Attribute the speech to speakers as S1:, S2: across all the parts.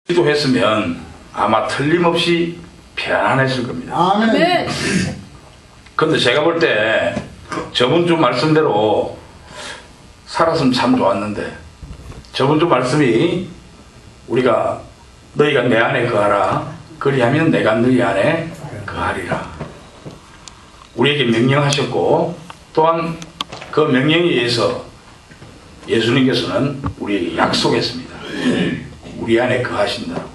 S1: 기도했으면 아마 틀림없이 편안했을 겁니다.
S2: 아멘.
S1: 근데 제가 볼 때 저번 주 말씀대로 살았으면 참 좋았는데, 저번 주 말씀이 우리가 너희가 내 안에 거하라 그리하면 내가 너희 안에 거하리라 우리에게 명령하셨고, 또한 그 명령에 의해서 예수님께서는 우리에게 약속했습니다. 우리 안에 거하신다고.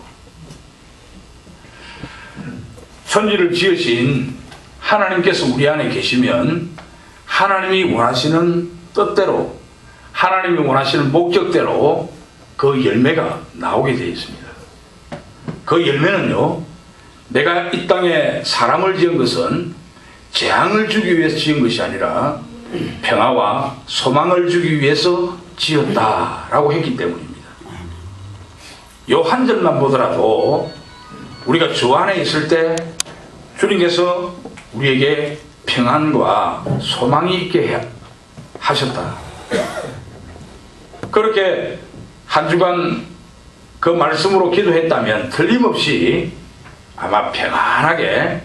S1: 천지를 지으신 하나님께서 우리 안에 계시면 하나님이 원하시는 뜻대로, 하나님이 원하시는 목적대로 그 열매가 나오게 되어 있습니다. 그 열매는요, 내가 이 땅에 사람을 지은 것은 재앙을 주기 위해서 지은 것이 아니라 평화와 소망을 주기 위해서 지었다라고 했기 때문입니다. 요 한 절만 보더라도 우리가 주 안에 있을 때 주님께서 우리에게 평안과 소망이 있게 하셨다. 그렇게 한 주간 그 말씀으로 기도했다면 틀림없이 아마 평안하게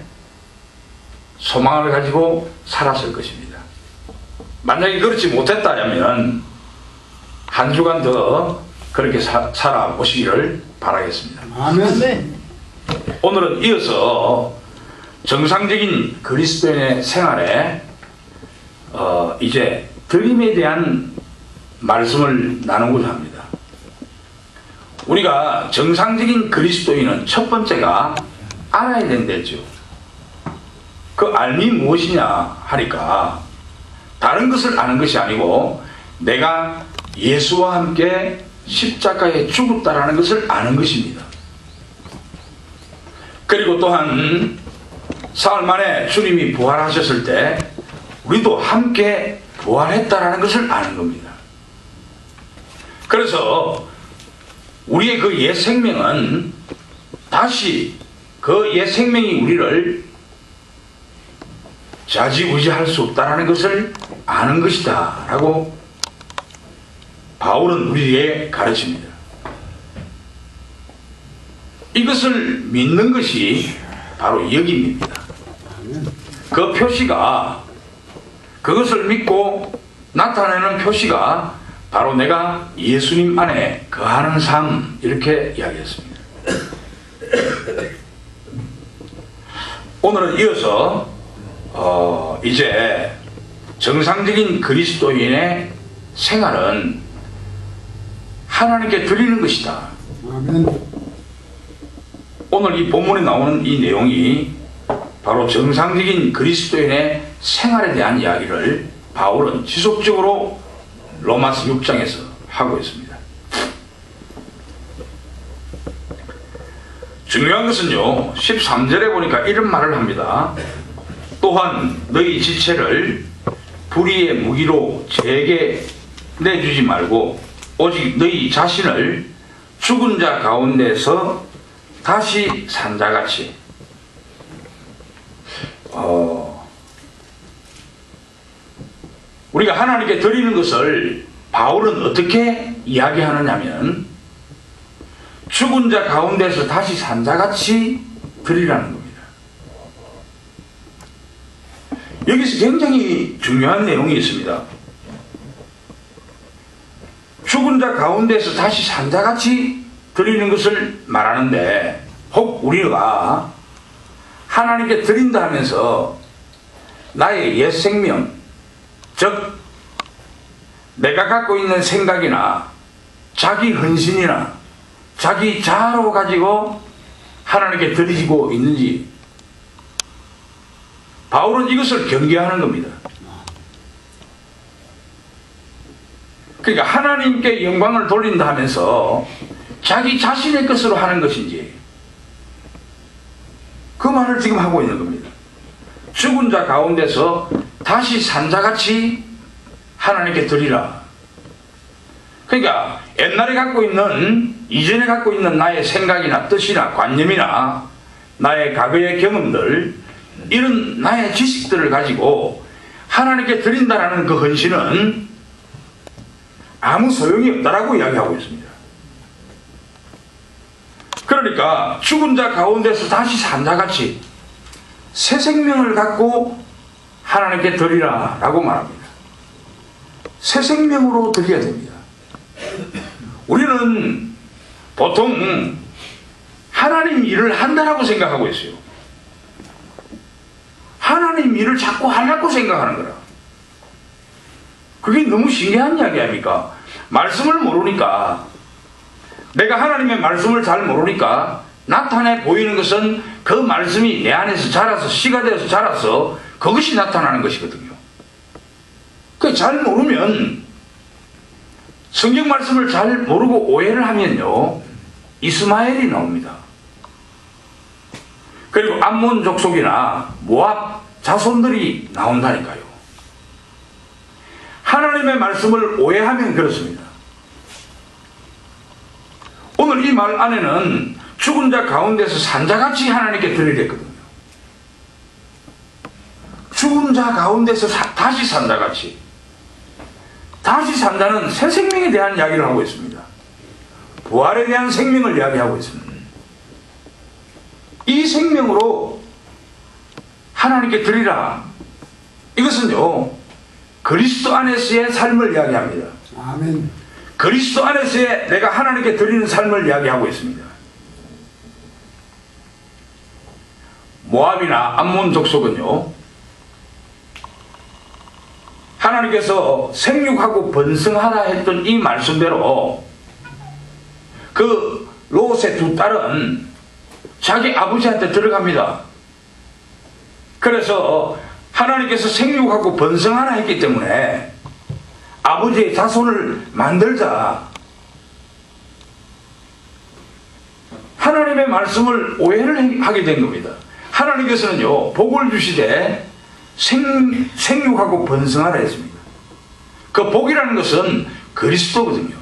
S1: 소망을 가지고 살았을 것입니다. 만약에 그렇지 못했다면 한 주간 더 그렇게 살아보시기를 바라겠습니다.
S2: 아멘.
S1: 오늘은 이어서 정상적인 그리스도인의 생활에 이제 드림에 대한 말씀을 나누고자 합니다. 우리가 정상적인 그리스도인은 첫 번째가 알아야 된다죠. 그 알미 무엇이냐 하니까 다른 것을 아는 것이 아니고 내가 예수와 함께 십자가에 죽었다라는 것을 아는 것입니다. 그리고 또한 사흘 만에 주님이 부활하셨을 때 우리도 함께 부활했다라는 것을 아는 겁니다. 그래서 우리의 그 옛 생명은 다시 그 옛 생명이 우리를 좌지우지할 수 없다라는 것을 아는 것이다 라고 바울은 우리에게 가르칩니다. 이것을 믿는 것이 바로 여김입니다. 그 표시가, 그것을 믿고 나타내는 표시가 바로 내가 예수님 안에 거하는 삶, 이렇게 이야기했습니다. 오늘은 이어서 이제 정상적인 그리스도인의 생활은 하나님께 드리는 것이다. 오늘 이 본문에 나오는 이 내용이 바로 정상적인 그리스도인의 생활에 대한 이야기를 바울은 지속적으로 로마서 6장에서 하고 있습니다. 중요한 것은요, 13절에 보니까 이런 말을 합니다. 또한 너희 지체를 불의의 무기로 제게 내주지 말고 오직 너희 자신을 죽은 자 가운데서 다시 산 자같이. 우리가 하나님께 드리는 것을 바울은 어떻게 이야기하느냐면 죽은 자 가운데서 다시 산 자같이 드리라는 겁니다. 여기서 굉장히 중요한 내용이 있습니다. 죽은 자 가운데서 다시 산 자같이 드리는 것을 말하는데, 혹 우리가 하나님께 드린다 하면서 나의 옛 생명, 즉 내가 갖고 있는 생각이나 자기 헌신이나 자기 자아로 가지고 하나님께 드리고 있는지, 바울은 이것을 경계하는 겁니다. 그러니까 하나님께 영광을 돌린다 하면서 자기 자신의 것으로 하는 것인지, 그 말을 지금 하고 있는 겁니다. 죽은 자 가운데서 다시 산 자같이 하나님께 드리라. 그러니까 옛날에 갖고 있는, 이전에 갖고 있는 나의 생각이나 뜻이나 관념이나 나의 과거의 경험들, 이런 나의 지식들을 가지고 하나님께 드린다라는 그 헌신은 아무 소용이 없다라고 이야기하고 있습니다. 그러니까 죽은 자 가운데서 다시 산 자같이 새 생명을 갖고 하나님께 드리라 라고 말합니다. 새 생명으로 드려야 됩니다. 우리는 보통 하나님 일을 한다라고 생각하고 있어요. 하나님 일을 자꾸 하려고 생각하는 거라. 그게 너무 신기한 이야기 아닙니까? 말씀을 모르니까, 내가 하나님의 말씀을 잘 모르니까 나타내 보이는 것은 그 말씀이 내 안에서 자라서 씨가 되어서 자라서 그것이 나타나는 것이거든요. 그 잘 모르면, 성경 말씀을 잘 모르고 오해를 하면요, 이스마엘이 나옵니다. 그리고 암몬 족속이나 모압 자손들이 나온다니까요. 하나님의 말씀을 오해하면 그렇습니다. 오늘 이 말 안에는 죽은 자 가운데서 산자같이 하나님께 드리랬거든요. 죽은 자 가운데서 다시 산자같이. 다시 산다는 새 생명에 대한 이야기를 하고 있습니다. 부활에 대한 생명을 이야기하고 있습니다. 이 생명으로 하나님께 드리라. 이것은요, 그리스도 안에서의 삶을 이야기합니다.
S2: 아멘.
S1: 그리스도 안에서의 내가 하나님께 드리는 삶을 이야기하고 있습니다. 모압이나 암몬 족속은요, 하나님께서 생육하고 번성하라 했던 이 말씀대로 그 롯의 두 딸은 자기 아버지한테 들어갑니다. 그래서 하나님께서 생육하고 번성하라 했기 때문에 아버지의 자손을 만들자. 하나님의 말씀을 오해를 하게 된 겁니다. 하나님께서는요, 복을 주시되 생육하고 번성하라 했습니다. 그 복이라는 것은 그리스도거든요.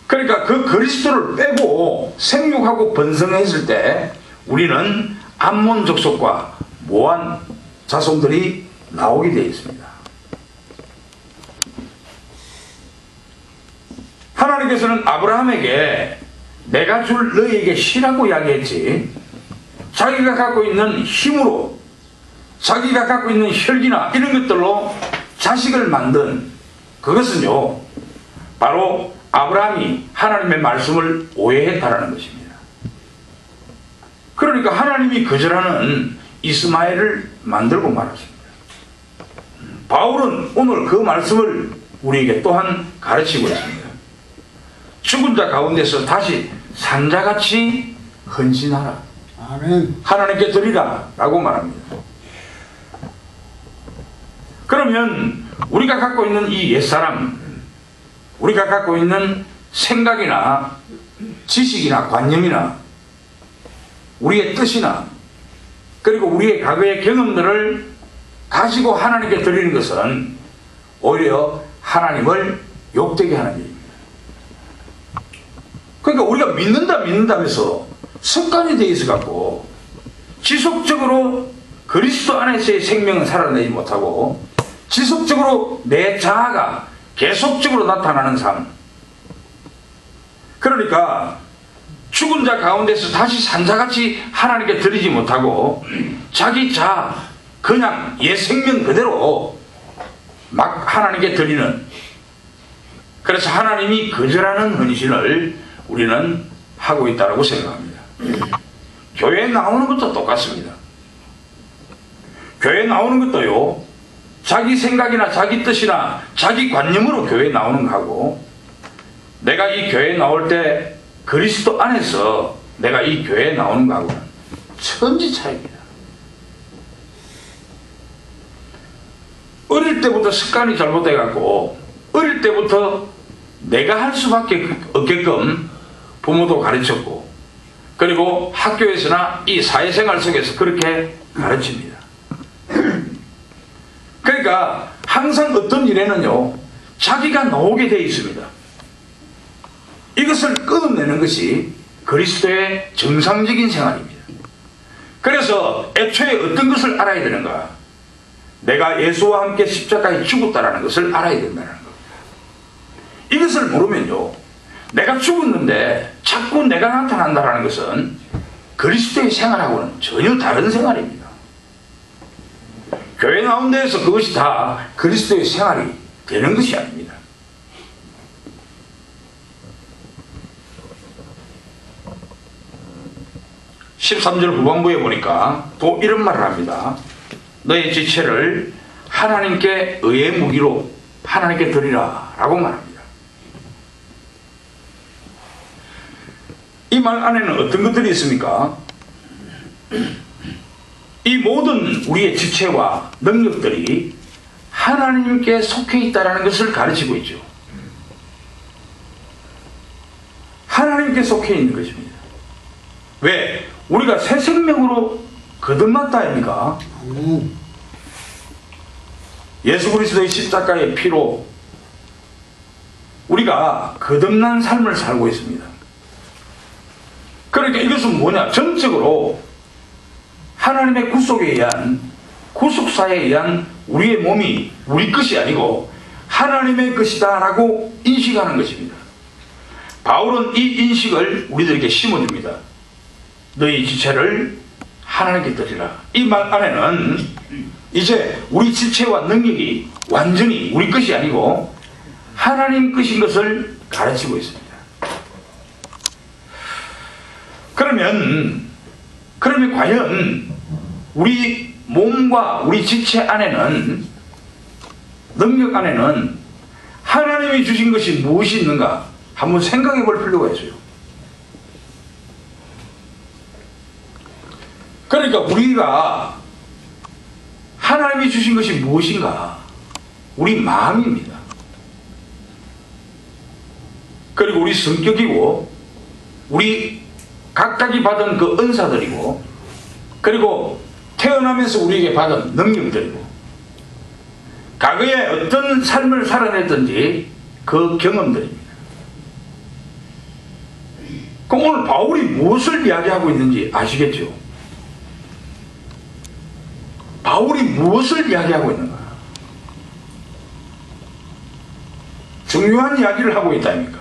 S1: 그러니까 그 그리스도를 빼고 생육하고 번성했을 때 우리는 암몬 족속과 모압 자손들이 나오게 되어 있습니다. 하나님께서는 아브라함에게 내가 줄 너희에게 씨라고 이야기했지, 자기가 갖고 있는 힘으로, 자기가 갖고 있는 혈기나 이런 것들로 자식을 만든 그것은요, 바로 아브라함이 하나님의 말씀을 오해했다라는 것입니다. 그러니까 하나님이 거절하는 이스마엘을 만들고 말았습니다. 바울은 오늘 그 말씀을 우리에게 또한 가르치고 있습니다. 죽은 자 가운데서 다시 산자같이 헌신하라.
S2: 아멘.
S1: 하나님께 드리라 라고 말합니다. 그러면 우리가 갖고 있는 이 옛사람, 우리가 갖고 있는 생각이나 지식이나 관념이나 우리의 뜻이나 그리고 우리의 과거의 경험들을 가지고 하나님께 드리는 것은 오히려 하나님을 욕되게 하는 일입니다. 그러니까 우리가 믿는다면서 습관이 되어 있어갖고 지속적으로 그리스도 안에서의 생명은 살아내지 못하고 지속적으로 내 자아가 계속적으로 나타나는 삶. 그러니까 죽은 자 가운데서 다시 산자같이 하나님께 드리지 못하고 자기 자아, 그냥 옛 생명 그대로 막 하나님께 드리는, 그래서 하나님이 거절하는 헌신을 우리는 하고 있다고 생각합니다. 교회에 나오는 것도 똑같습니다. 교회에 나오는 것도요, 자기 생각이나 자기 뜻이나 자기 관념으로 교회에 나오는 거하고, 내가 이 교회에 나올 때 그리스도 안에서 내가 이 교회에 나오는 거하고는 천지 차이입니다. 어릴 때부터 습관이 잘못돼갖고 어릴 때부터 내가 할 수밖에 없게끔 부모도 가르쳤고, 그리고 학교에서나 이 사회생활 속에서 그렇게 가르칩니다. 그러니까 항상 어떤 일에는요, 자기가 나오게 되어 있습니다. 이것을 끊어내는 것이 그리스도의 정상적인 생활입니다. 그래서 애초에 어떤 것을 알아야 되는가? 내가 예수와 함께 십자가에 죽었다라는 것을 알아야 된다는 겁니다. 이것을 모르면요, 내가 죽었는데 자꾸 내가 나타난다는 것은 그리스도의 생활하고는 전혀 다른 생활입니다. 교회 나온 데에서 그것이 다 그리스도의 생활이 되는 것이 아닙니다. (13절) 후반부에 보니까 또 이런 말을 합니다. 너의 지체를 하나님께 의의 무기로 하나님께 드리라 라고 말합니다. 이 말 안에는 어떤 것들이 있습니까? 이 모든 우리의 지체와 능력들이 하나님께 속해 있다는 것을 가르치고 있죠. 하나님께 속해 있는 것입니다. 왜? 우리가 새 생명으로 거듭났다 아닙니까? 예수 그리스도의 십자가의 피로 우리가 거듭난 삶을 살고 있습니다. 그러니까 이것은 뭐냐? 전적으로 하나님의 구속에 의한, 구속사에 의한 우리의 몸이 우리 것이 아니고 하나님의 것이다 라고 인식하는 것입니다. 바울은 이 인식을 우리들에게 심어줍니다. 너희 지체를 하나님께 드리라. 이 말 안에는 이제 우리 지체와 능력이 완전히 우리 것이 아니고 하나님 것인 것을 가르치고 있습니다. 그러면 과연 우리 몸과 우리 지체 안에는, 능력 안에는 하나님이 주신 것이 무엇이 있는가 한번 생각해 볼 필요가 있어요. 그러니까 우리가 하나님이 주신 것이 무엇인가? 우리 마음입니다. 그리고 우리 성격이고, 우리 각각이 받은 그 은사들이고, 그리고 태어나면서 우리에게 받은 능력들이고, 과거에 어떤 삶을 살아냈든지 그 경험들입니다. 그럼 오늘 바울이 무엇을 이야기하고 있는지 아시겠죠? 바울이 무엇을 이야기하고 있는가? 중요한 이야기를 하고 있다 아닙니까?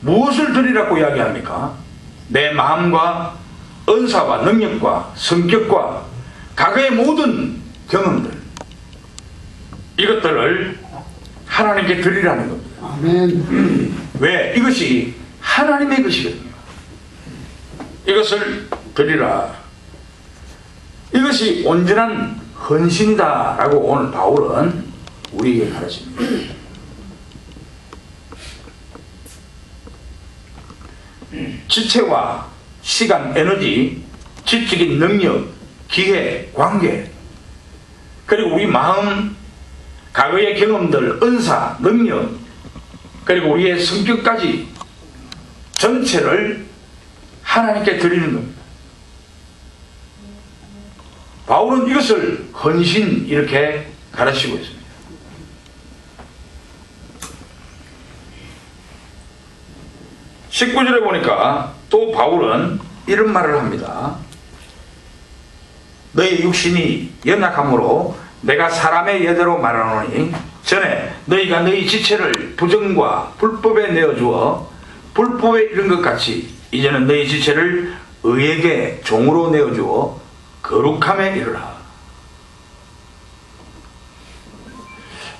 S1: 무엇을 드리라고 이야기합니까? 내 마음과 은사와 능력과 성격과 과거의 모든 경험들, 이것들을 하나님께 드리라는 겁니다.
S2: 아멘.
S1: 왜? 이것이 하나님의 것이거든요. 이것을 드리라. 이것이 온전한 헌신이다 라고 오늘 바울은 우리에게 가르칩니다. 지체와 시간, 에너지, 지적인 능력, 기회, 관계, 그리고 우리 마음, 과거의 경험들, 은사, 능력, 그리고 우리의 성격까지 전체를 하나님께 드리는 겁니다. 바울은 이것을 헌신 이렇게 가르치고 있습니다. 19절에 보니까 또 바울은 이런 말을 합니다. 너희 육신이 연약함으로 내가 사람의 예대로 말하노니 전에 너희가 너희 지체를 부정과 불법에 내어주어 불법에 이른 것 같이 이제는 너희 지체를 의에게 종으로 내어주어 거룩함에 이르라.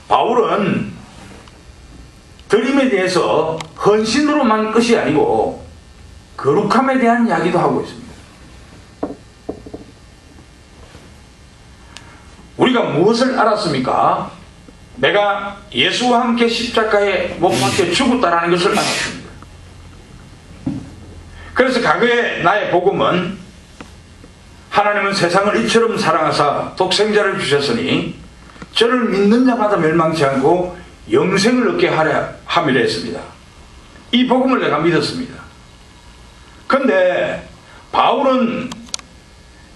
S1: 바울은 드림에 대해서 헌신으로만 끝이 아니고 거룩함에 대한 이야기도 하고 있습니다. 우리가 무엇을 알았습니까? 내가 예수와 함께 십자가에 못 박혀 죽었다라는 것을 알았습니다. 그래서 과거에 나의 복음은 하나님은 세상을 이처럼 사랑하사 독생자를 주셨으니 저를 믿는 자마다 멸망치 않고 영생을 얻게 하려 함이라 했습니다. 이 복음을 내가 믿었습니다. 그런데 바울은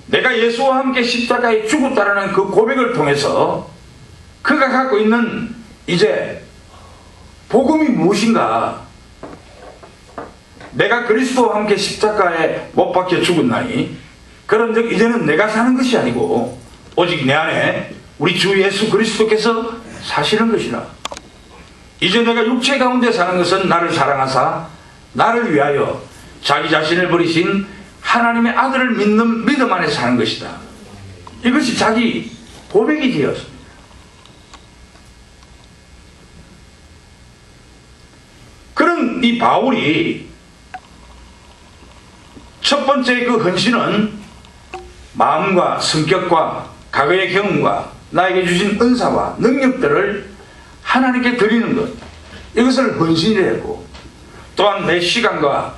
S1: 내가 예수와 함께 십자가에 죽었다라는 그 고백을 통해서 그가 갖고 있는 이제 복음이 무엇인가? 내가 그리스도와 함께 십자가에 못 박혀 죽었나니 그런즉 이제는 내가 사는 것이 아니고 오직 내 안에 우리 주 예수 그리스도께서 사시는 것이라. 이제 내가 육체 가운데 사는 것은 나를 사랑하사 나를 위하여 자기 자신을 버리신 하나님의 아들을 믿는 믿음 안에 사는 것이다. 이것이 자기 고백이 되었습니다. 그런 이 바울이 첫 번째 그 헌신은 마음과 성격과 과거의 경험과 나에게 주신 은사와 능력들을 하나님께 드리는 것, 이것을 헌신이라 했고, 또한 내 시간과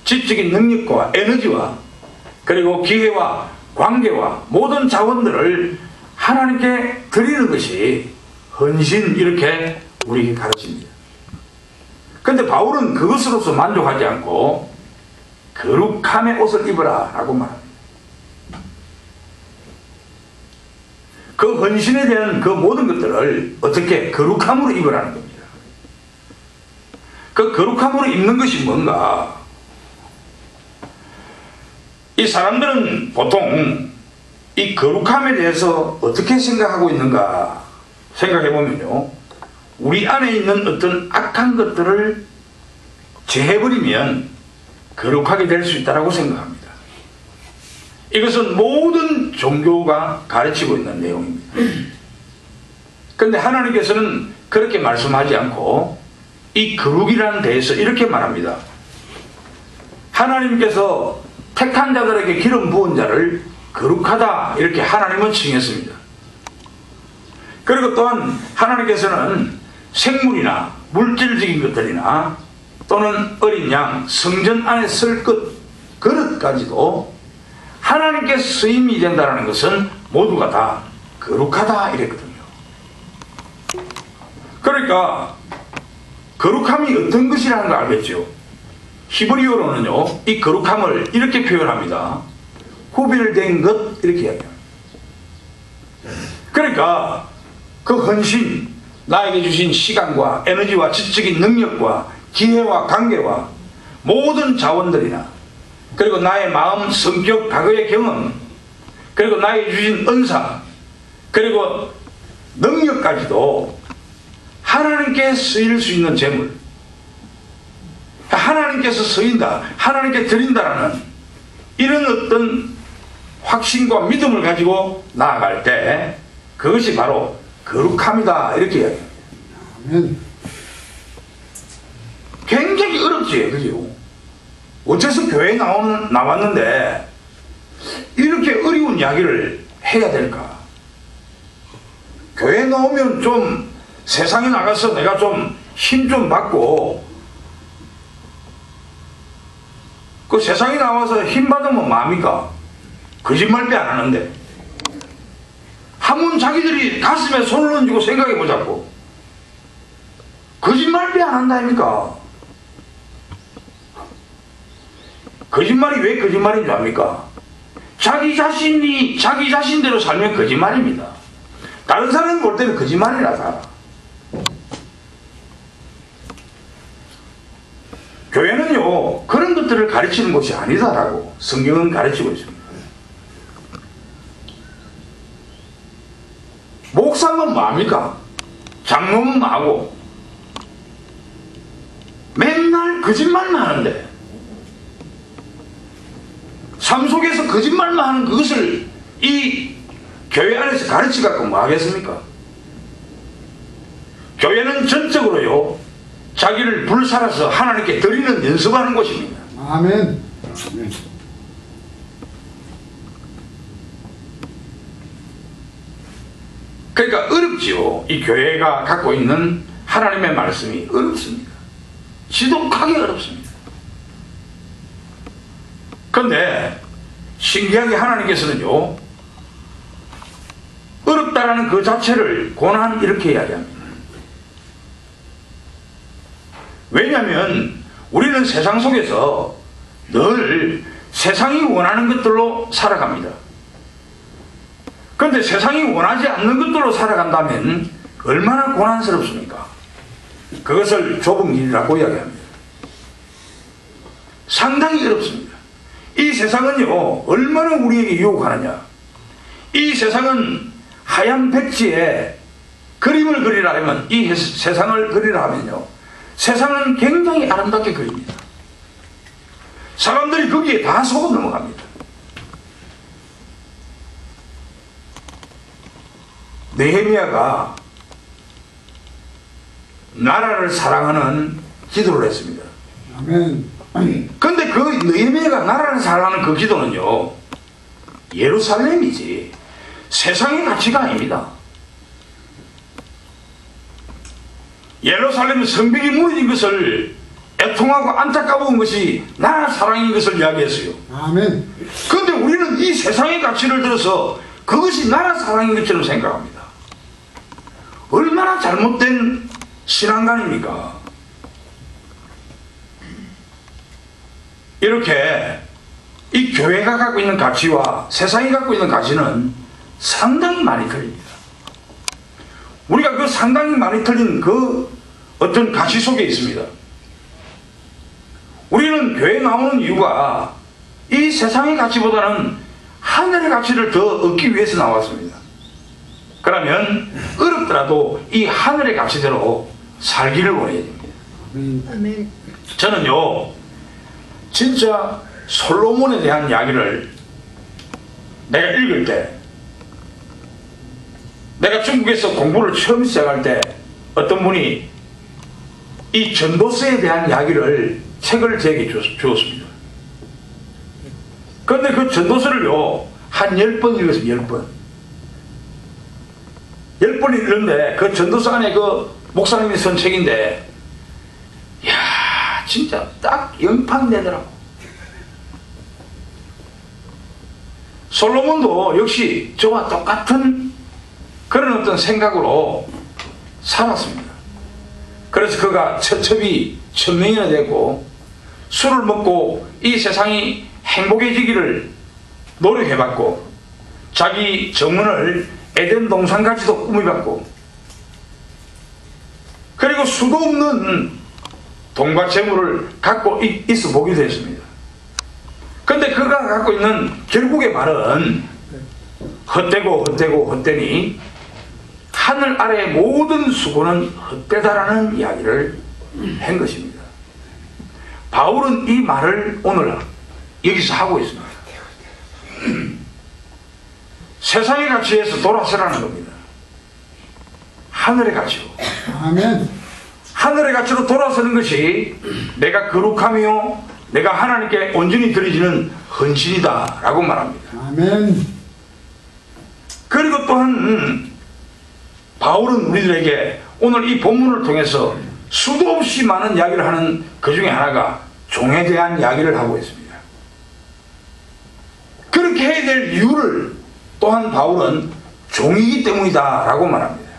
S1: 지적인 능력과 에너지와 그리고 기회와 관계와 모든 자원들을 하나님께 드리는 것이 헌신, 이렇게 우리에게 가르칩니다. 그런데 바울은 그것으로서 만족하지 않고 거룩함의 옷을 입으라 라고 말합니다. 그 헌신에 대한 그 모든 것들을 어떻게 거룩함으로 입으라는 겁니다. 그 거룩함으로 입는 것이 뭔가? 이 사람들은 보통 이 거룩함에 대해서 어떻게 생각하고 있는가 생각해보면요, 우리 안에 있는 어떤 악한 것들을 제해버리면 거룩하게 될 수 있다고 생각합니다. 이것은 모든 종교가 가르치고 있는 내용입니다. 그런데 하나님께서는 그렇게 말씀하지 않고 이 거룩이라는 데에서 이렇게 말합니다. 하나님께서 택한 자들에게 기름 부은 자를 거룩하다, 이렇게 하나님은 칭했습니다. 그리고 또한 하나님께서는 생물이나 물질적인 것들이나 또는 어린 양, 성전 안에 쓸 것, 그릇까지도 하나님께 쓰임이 된다는 것은 모두가 다 거룩하다 이랬거든요. 그러니까 거룩함이 어떤 것이라는 걸 알겠죠. 히브리어로는요, 이 거룩함을 이렇게 표현합니다. 구별된 것, 이렇게 이야기합니다. 그러니까 그 헌신, 나에게 주신 시간과 에너지와 지적인 능력과 기회와 관계와 모든 자원들이나 그리고 나의 마음, 성격, 과거의 경험, 그리고 나에게 주신 은사, 그리고 능력까지도 하나님께 쓰일 수 있는 재물, 하나님께서 쓰인다, 하나님께 드린다라는 이런 어떤 확신과 믿음을 가지고 나아갈 때 그것이 바로 거룩함이다, 이렇게 이야기합니다. 굉장히 어렵지, 그죠? 어째서 교회에 나왔는데 이렇게 어려운 이야기를 해야 될까? 교회에 나오면 좀 세상에 나가서 내가 좀 힘 좀 받고, 그 세상에 나와서 힘 받으면 뭐합니까? 거짓말도 안 하는데. 한번 자기들이 가슴에 손을 얹고 생각해 보자고. 거짓말도 안 한다니까. 거짓말이 왜 거짓말인 줄 압니까? 자기 자신이 자기 자신대로 살면 거짓말입니다. 다른 사람이 볼 때는 거짓말이라 살아. 교회는요, 그런 것들을 가르치는 곳이 아니다라고 성경은 가르치고 있습니다. 목사는 뭐합니까? 장로는 뭐하고? 맨날 거짓말만 하는데, 삶 속에서 거짓말만 하는 그것을 이 교회 안에서 가르치갖고 뭐 하겠습니까? 교회는 전적으로요, 자기를 불살아서 하나님께 드리는 연습하는 곳입니다.
S2: 아멘.
S1: 그러니까 어렵지요. 이 교회가 갖고 있는 하나님의 말씀이 어렵습니다. 지독하게 어렵습니다. 그런데 신기하게 하나님께서는요, 어렵다라는 그 자체를 고난, 이렇게 이야기합니다. 왜냐하면 우리는 세상 속에서 늘 세상이 원하는 것들로 살아갑니다. 그런데 세상이 원하지 않는 것들로 살아간다면 얼마나 고난스럽습니까? 그것을 좁은 길이라고 이야기합니다. 상당히 어렵습니다. 이 세상은요, 얼마나 우리에게 유혹하느냐. 이 세상은 하얀 백지에 그림을 그리라 하면, 이 세상을 그리라 하면요, 세상은 굉장히 아름답게 그립니다. 사람들이 거기에 다 속아 넘어갑니다. 느헤미야가 나라를 사랑하는 기도를 했습니다.
S2: 아멘.
S1: 근데 그 느헤미야가 나라를 사랑하는 그 기도는요, 예루살렘이지 세상의 가치가 아닙니다. 예루살렘 성벽이 무너진 것을 애통하고 안타까운 것이 나라 사랑인 것을 이야기했어요.
S2: 아멘.
S1: 그런데 우리는 이 세상의 가치를 들어서 그것이 나라 사랑인 것처럼 생각합니다. 얼마나 잘못된 신앙관입니까? 이렇게 이 교회가 갖고 있는 가치와 세상이 갖고 있는 가치는 상당히 많이 틀립니다. 우리가 그 상당히 많이 틀린 그 어떤 가치 속에 있습니다. 우리는 교회에 나오는 이유가 이 세상의 가치보다는 하늘의 가치를 더 얻기 위해서 나왔습니다. 그러면 어렵더라도 이 하늘의 가치대로 살기를 원해야 됩니다.
S2: 아멘.
S1: 저는요, 진짜 솔로몬에 대한 이야기를 내가 읽을 때, 내가 중국에서 공부를 처음 시작할 때 어떤 분이 이 전도서에 대한 이야기를 책을 제게 주었습니다. 그런데 그 전도서를요, 한 10번 읽었습니다. 10번. 10번 읽는데 그 전도서 안에 그 목사님이 쓴 책인데, 이야, 진짜 딱 영판되더라고. 솔로몬도 역시 저와 똑같은 그런 어떤 생각으로 살았습니다. 그래서 그가 처첩이 1000명이나 되고 술을 먹고 이 세상이 행복해지기를 노력해봤고, 자기 정원을 에덴 동산같이도 꾸며봤고, 그리고 수도 없는 돈과 재물을 갖고 있어 보기도 했습니다. 그런데 그가 갖고 있는 결국의 말은 헛되니 하늘 아래의 모든 수고는 헛되다라는 이야기를 한 것입니다. 바울은 이 말을 오늘 여기서 하고 있습니다. 세상의 가치에서 돌아서라는 겁니다. 하늘의 가치로.
S2: 아멘.
S1: 하늘의 가치로 돌아서는 것이 내가 거룩하며 내가 하나님께 온전히 드려지는 헌신이다 라고 말합니다.
S2: 아멘.
S1: 그리고 또한 바울은 우리들에게 오늘 이 본문을 통해서 수도 없이 많은 이야기를 하는 그 중에 하나가 종에 대한 이야기를 하고 있습니다. 그렇게 해야 될 이유를 또한 바울은 종이기 때문이다 라고 말합니다.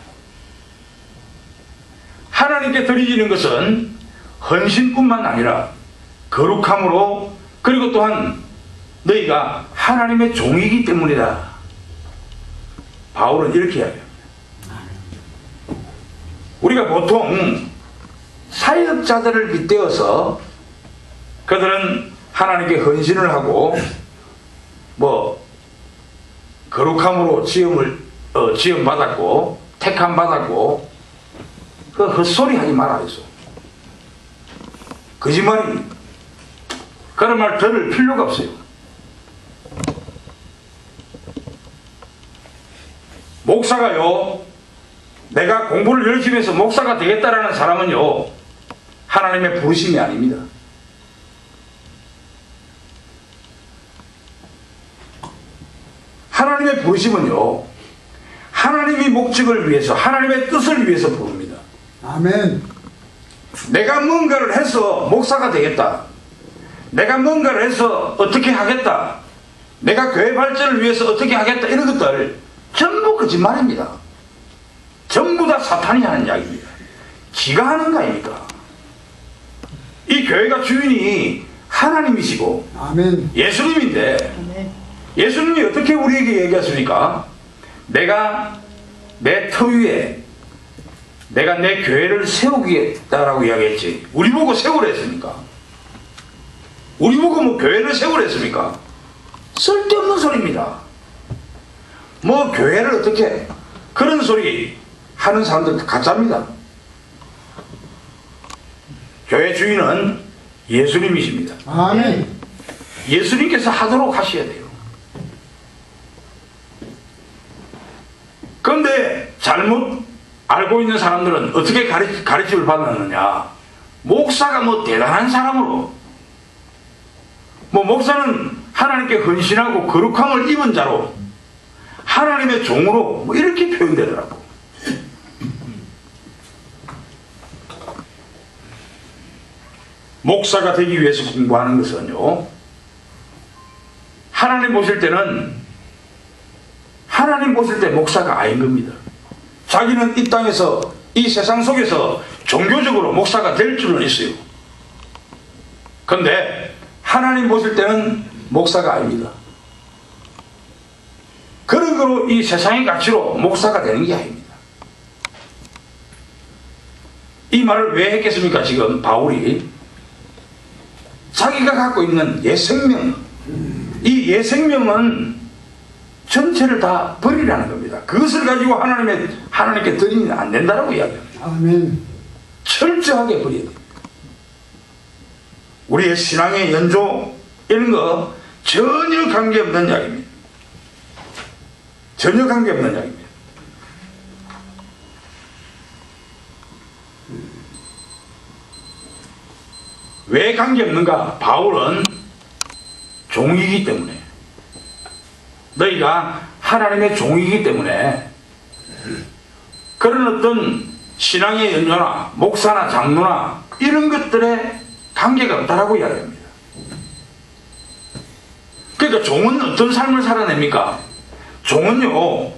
S1: 하나님께 드려지는 것은 헌신뿐만 아니라 거룩함으로, 그리고 또한 너희가 하나님의 종이기 때문이다. 바울은 이렇게 이야기합니다. 우리가 보통 사역자들을 빗대어서 그들은 하나님께 헌신을 하고 거룩함으로 지음 받았고 택함 받았고, 그 헛소리 하지 말아 했어. 거짓말입니다. 그런 말 들을 필요가 없어요. 목사가요, 내가 공부를 열심히 해서 목사가 되겠다라는 사람은요, 하나님의 부르심이 아닙니다. 하나님의 부르심은요, 하나님의 목적을 위해서, 하나님의 뜻을 위해서 부릅니다.
S2: 아멘.
S1: 내가 뭔가를 해서 목사가 되겠다, 내가 뭔가를 해서 어떻게 하겠다, 내가 교회 발전을 위해서 어떻게 하겠다, 이런 것들 전부 거짓말입니다. 전부 다 사탄이 하는 이야기입니다. 지가 하는 거 아닙니까? 이 교회가 주인이 하나님이시고
S2: 아멘.
S1: 예수님인데,
S3: 아멘.
S1: 예수님이 어떻게 우리에게 얘기하십니까? 내가 내 터 위에 내가 내 교회를 세우겠다라고 이야기했지. 우리 보고 세우라 했습니까? 우리 보고 뭐 교회를 세우라 했습니까? 쓸데없는 소리입니다. 뭐 교회를 어떻게, 그런 소리 하는 사람들 가짜입니다. 교회 주인은 예수님이십니다.
S2: 아멘.
S1: 예수님께서 하도록 하셔야 돼요. 그런데 잘못 알고 있는 사람들은 어떻게 가르침을 받았느냐. 목사가 뭐 대단한 사람으로, 뭐 목사는 하나님께 헌신하고 거룩함을 입은 자로, 하나님의 종으로, 뭐 이렇게 표현되더라고. 목사가 되기 위해서 공부하는 것은요, 하나님 보실 때 목사가 아닌 겁니다. 자기는 이 땅에서, 이 세상 속에서 종교적으로 목사가 될 줄은 있어요. 그런데 하나님 보실 때는 목사가 아닙니다. 그런 거로 이 세상의 가치로 목사가 되는 게 아닙니다. 이 말을 왜 했겠습니까? 지금 바울이 자기가 갖고 있는 옛생명, 이 옛생명은 전체를 다 버리라는 겁니다. 그것을 가지고 하나님께 드리면 안 된다라고 이야기합니다.
S2: 아멘.
S1: 철저하게 버려야 됩니다. 우리의 신앙의 연조 이런 거 전혀 관계없는 이야기입니다. 전혀 관계없는 이야기입니다. 왜 관계없는가? 바울은 종이기 때문에, 너희가 하나님의 종이기 때문에 그런 어떤 신앙의 연조나 목사나 장로나 이런 것들에 관계가 없다라고 이야기합니다. 그러니까 종은 어떤 삶을 살아냅니까? 종은요,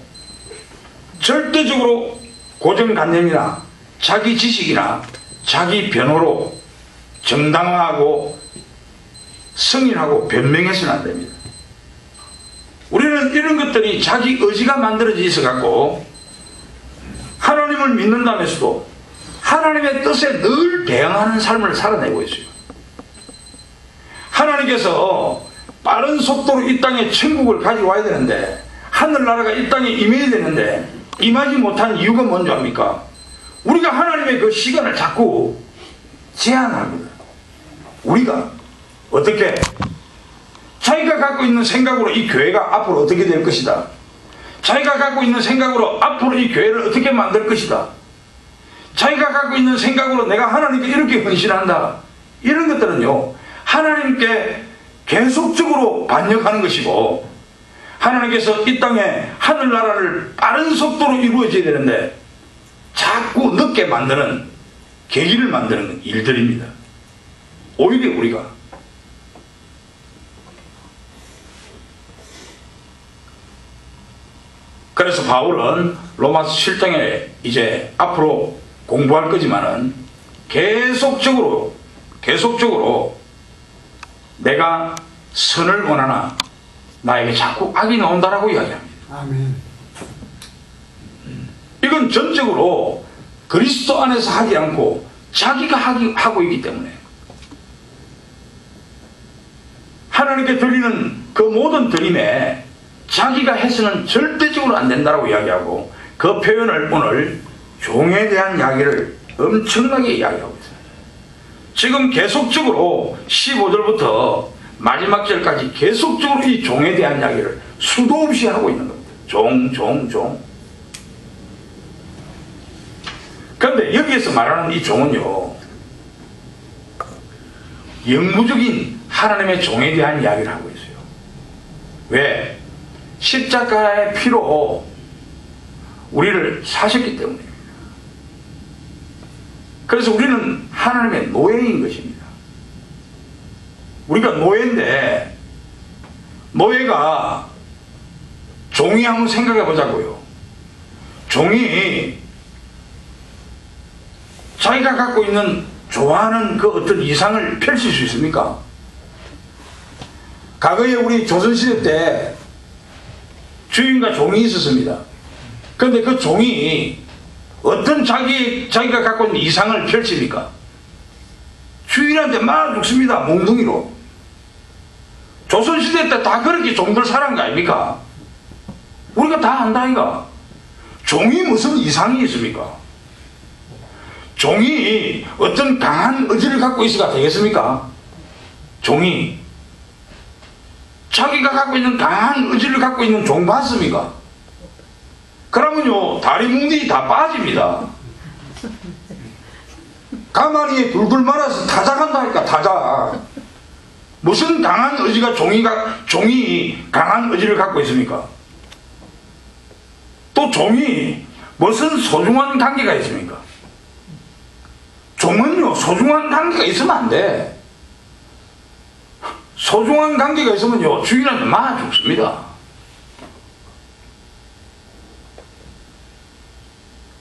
S1: 절대적으로 고정관념이나 자기 지식이나 자기 변호로 정당화하고 승인하고 변명해서는 안 됩니다. 우리는 이런 것들이 자기 의지가 만들어져 있어 갖고 하나님을 믿는다면서도 하나님의 뜻에 늘 대응하는 삶을 살아내고 있어요. 하나님께서 빠른 속도로 이 땅에 천국을 가져와야 되는데, 하늘나라가 이 땅에 임해야 되는데 임하지 못한 이유가 뭔지 압니까? 우리가 하나님의 그 시간을 자꾸 제한합니다. 우리가 어떻게, 자기가 갖고 있는 생각으로 이 교회가 앞으로 어떻게 될 것이다, 자기가 갖고 있는 생각으로 앞으로 이 교회를 어떻게 만들 것이다, 자기가 갖고 있는 생각으로 내가 하나님께 이렇게 헌신한다, 이런 것들은요, 하나님께 계속적으로 반역하는 것이고, 하나님께서 이 땅에 하늘나라를 빠른 속도로 이루어져야 되는데 자꾸 늦게 만드는, 계기를 만드는 일들입니다. 오히려 우리가 그래서 바울은 로마서 7장에 이제 앞으로 공부할 거지만은 계속적으로 내가 선을 원하나 나에게 자꾸 악이 나온다라고 이야기합니다.
S2: 아멘.
S1: 이건 전적으로 그리스도 안에서 하지 않고 자기가 하고 있기 때문에, 하나님께 드리는 그 모든 드림에 자기가 해서는 절대적으로 안 된다라고 이야기하고, 그 표현을 오늘 종에 대한 이야기를 엄청나게 이야기하고 있습니다. 지금 계속적으로 15절부터 마지막 절까지 계속적으로 이 종에 대한 이야기를 수도 없이 하고 있는 겁니다. 종. 그런데 여기에서 말하는 이 종은요, 영구적인 하나님의 종에 대한 이야기를 하고 있어요. 왜? 십자가의 피로 우리를 사셨기 때문입니다. 그래서 우리는 하나님의 노예인 것입니다. 우리가 노예인데, 노예가, 종이 한번 생각해 보자고요. 종이 자기가 갖고 있는 좋아하는 그 어떤 이상을 펼칠 수 있습니까? 과거에 우리 조선시대 때 주인과 종이 있었습니다. 그런데 그 종이 어떤 자기가 갖고 있는 이상을 펼칩니까? 주인한테 말아 죽습니다. 몽둥이로. 조선시대 때 다 그렇게 종들 살아간 거 아닙니까? 우리가 다 안다 이가. 종이 무슨 이상이 있습니까? 종이 어떤 강한 의지를 갖고 있어가 되겠습니까? 종이 자기가 갖고 있는 강한 의지를 갖고 있는 종 봤습니까? 그러면요 다리 뭉디 다 빠집니다. 가만히 불굴 말아서 타작한다니까. 타작. 무슨 강한 의지가 종이 강한 의지를 갖고 있습니까? 또 종이 무슨 소중한 관계가 있습니까? 종은요 소중한 관계가 있으면 안 돼. 소중한 관계가 있으면요 주인한테 맞아 죽습니다.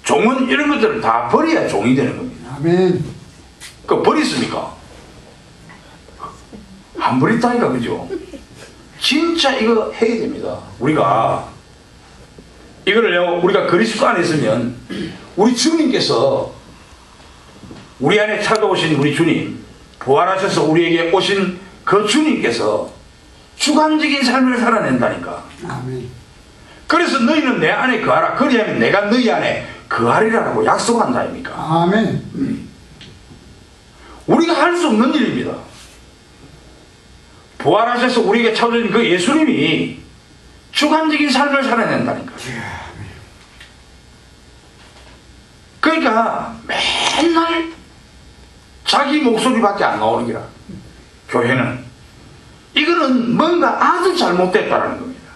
S1: 종은 이런 것들을 다 버려야 종이 되는 겁니다.
S2: 아멘.
S1: 그 버리십니까? 안 버렸다니까. 그죠? 진짜 이거 해야 됩니다. 우리가 이거를요 우리가 그리스도 안에 있으면 우리 주님께서 우리 안에 찾아오신 우리 주님, 부활하셔서 우리에게 오신 그 주님께서 주관적인 삶을 살아낸다니까.
S2: 아멘.
S1: 그래서 너희는 내 안에 거하라. 그리하면 내가 너희 안에 거하리라고 약속한다 아닙니까?
S2: 아멘.
S1: 우리가 할 수 없는 일입니다. 부활하셔서 우리에게 찾아오신 그 예수님이 주관적인 삶을 살아낸다니까. 그러니까 맨날 자기 목소리밖에 안 나오는 기라. 교회는 이거는 뭔가 아주 잘못됐다는 겁니다.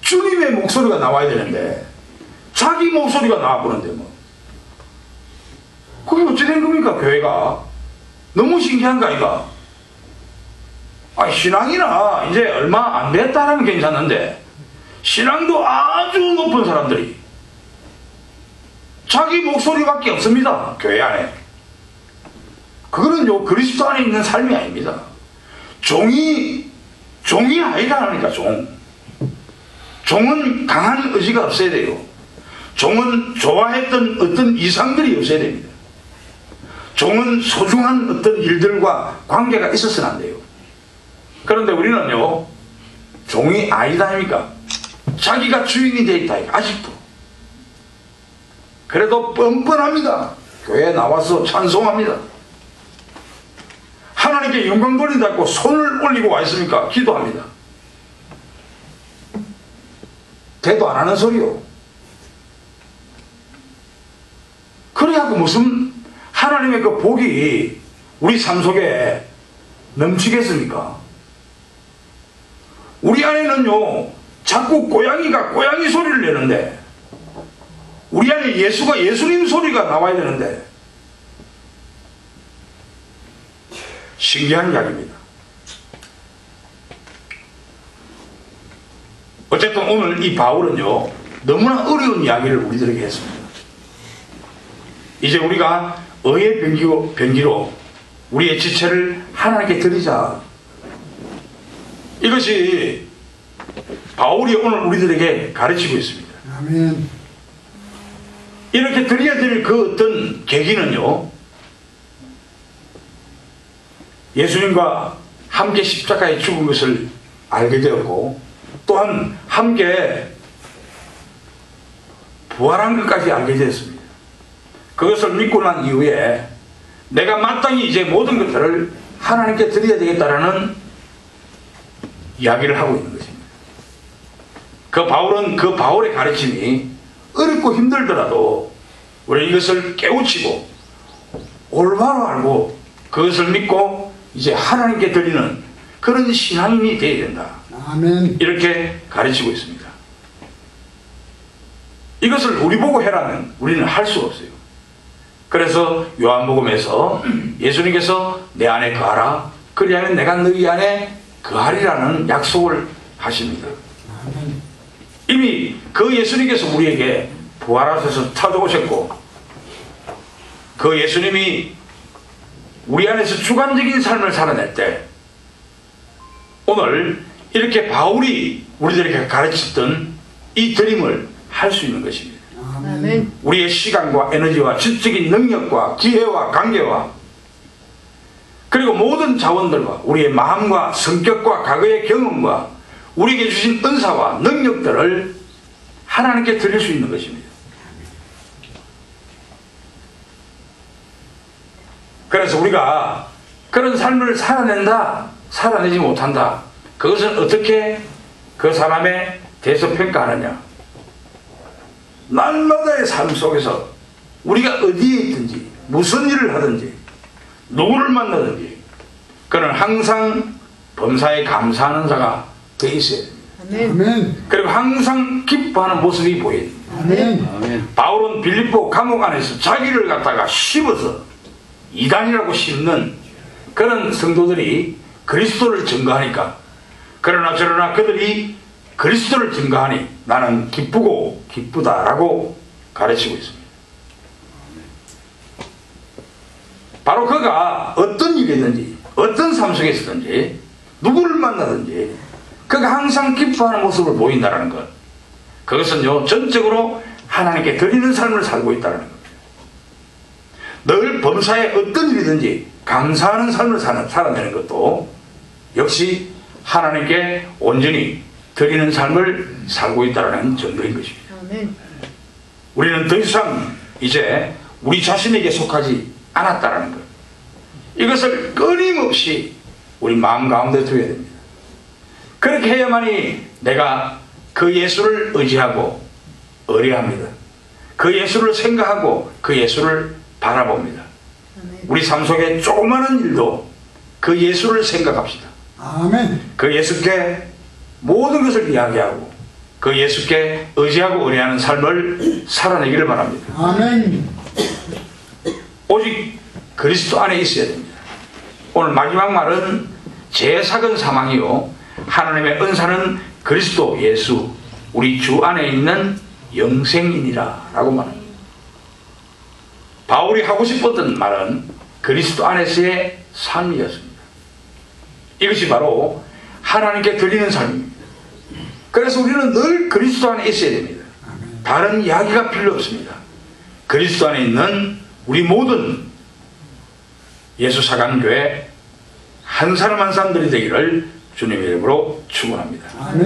S1: 주님의 목소리가 나와야 되는데 자기 목소리가 나와버는데 뭐 그게 어찌 된 겁니까? 교회가 너무 신기한 거 아이가? 신앙이나 이제 얼마 안 됐다라면 괜찮은데 신앙도 아주 높은 사람들이 자기 목소리밖에 없습니다. 교회 안에. 그거는요 그리스도 안에 있는 삶이 아닙니다. 종이 아니라니까. 종은 강한 의지가 없어야 돼요. 종은 좋아했던 어떤 이상들이 없어야 됩니다. 종은 소중한 어떤 일들과 관계가 있어서는 안 돼요. 그런데 우리는요 종이 아니다 아닙니까? 자기가 주인이 되어 있다 아직도. 그래도 뻔뻔합니다. 교회에 나와서 찬송합니다. 하나님께 영광 돌린다고 손을 올리고 와 있습니까? 기도합니다. 대도 안 하는 소리요. 그래야 무슨 하나님의 그 복이 우리 삶 속에 넘치겠습니까? 우리 안에는요 자꾸 고양이가 고양이 소리를 내는데 우리 안에 예수가 예수님 소리가 나와야 되는데 신기한 이야기입니다. 어쨌든 오늘 이 바울은요 너무나 어려운 이야기를 우리들에게 했습니다. 이제 우리가 의의 변기로 우리의 지체를 하나님께 드리자. 이것이 바울이 오늘 우리들에게 가르치고 있습니다.
S2: 아멘.
S1: 이렇게 드려야 될 그 어떤 계기는요 예수님과 함께 십자가에 죽은 것을 알게 되었고 또한 함께 부활한 것까지 알게 되었습니다. 그것을 믿고 난 이후에 내가 마땅히 이제 모든 것들을 하나님께 드려야 되겠다라는 이야기를 하고 있는 것입니다. 그 바울의 가르침이 어렵고 힘들더라도 우리 이것을 깨우치고 올바로 알고 그것을 믿고 이제 하나님께 드리는 그런 신앙인이 되어야 된다.
S2: 아멘.
S1: 이렇게 가르치고 있습니다. 이것을 우리 보고 해라면 우리는 할 수가 없어요. 그래서 요한복음에서 예수님께서 내 안에 거하라. 그리하면 내가 너희 안에 거하리라는 약속을 하십니다.
S2: 아멘.
S1: 이미 그 예수님께서 우리에게 부활하셔서 찾아오셨고 그 예수님이 우리 안에서 주관적인 삶을 살아낼 때 오늘 이렇게 바울이 우리들에게 가르쳤던 이 드림을 할 수 있는 것입니다.
S2: 아멘.
S1: 우리의 시간과 에너지와 지적인 능력과 기회와 관계와 그리고 모든 자원들과 우리의 마음과 성격과 과거의 경험과 우리에게 주신 은사와 능력들을 하나님께 드릴 수 있는 것입니다. 그래서 우리가 그런 삶을 살아낸다, 살아내지 못한다 그것은 어떻게 그 사람에 대해서 평가하느냐? 날마다의 삶 속에서 우리가 어디에 있든지 무슨 일을 하든지 누구를 만나든지 그는 항상 범사에 감사하는 자가 돼 있어야 됩니다.
S2: 아멘.
S1: 그리고 항상 기뻐하는 모습이 보여야 됩니다.
S2: 아멘.
S1: 바울은 빌립보 감옥 안에서 자기를 갖다가 씹어서 이단이라고 씹는 그런 성도들이 그리스도를 증거하니까, 그러나 저러나 그들이 그리스도를 증거하니 나는 기쁘고 기쁘다라고 가르치고 있습니다. 바로 그가 어떤 일이든지 어떤 삶 속에 있든지 누구를 만나든지 그가 항상 기뻐하는 모습을 보인다는 것, 그것은요 전적으로 하나님께 드리는 삶을 살고 있다는 겁니다. 늘 범사에 어떤 일이든지 감사하는 삶을 살아내는 것도 역시 하나님께 온전히 드리는 삶을 살고 있다는 증거인 것입니다.
S2: 아멘.
S1: 우리는 더 이상 이제 우리 자신에게 속하지 않았다는 것, 이것을 끊임없이 우리 마음 가운데 두어야 됩니다. 그렇게 해야만이 내가 그 예수를 의지하고 의뢰합니다. 그 예수를 생각하고 그 예수를 바라봅니다.
S2: 아멘.
S1: 우리 삶 속에 조그마한 일도 그 예수를 생각합시다.
S2: 아멘.
S1: 그 예수께 모든 것을 이야기하고 그 예수께 의지하고 의뢰하는 삶을 살아내기를 바랍니다.
S2: 아멘.
S1: 오직 그리스도 안에 있어야 됩니다. 오늘 마지막 말은 제 작은 사망이요 하나님의 은사는 그리스도 예수 우리 주 안에 있는 영생이니라 라고 말합니다. 바울이 하고 싶었던 말은 그리스도 안에서의 삶이었습니다. 이것이 바로 하나님께 드리는 삶입니다. 그래서 우리는 늘 그리스도 안에 있어야 됩니다. 다른 이야기가 필요 없습니다. 그리스도 안에 있는 우리 모든 예수사관교회 한 사람 한 사람들이 되기를 주님의 이름으로 축원합니다.
S2: 아멘.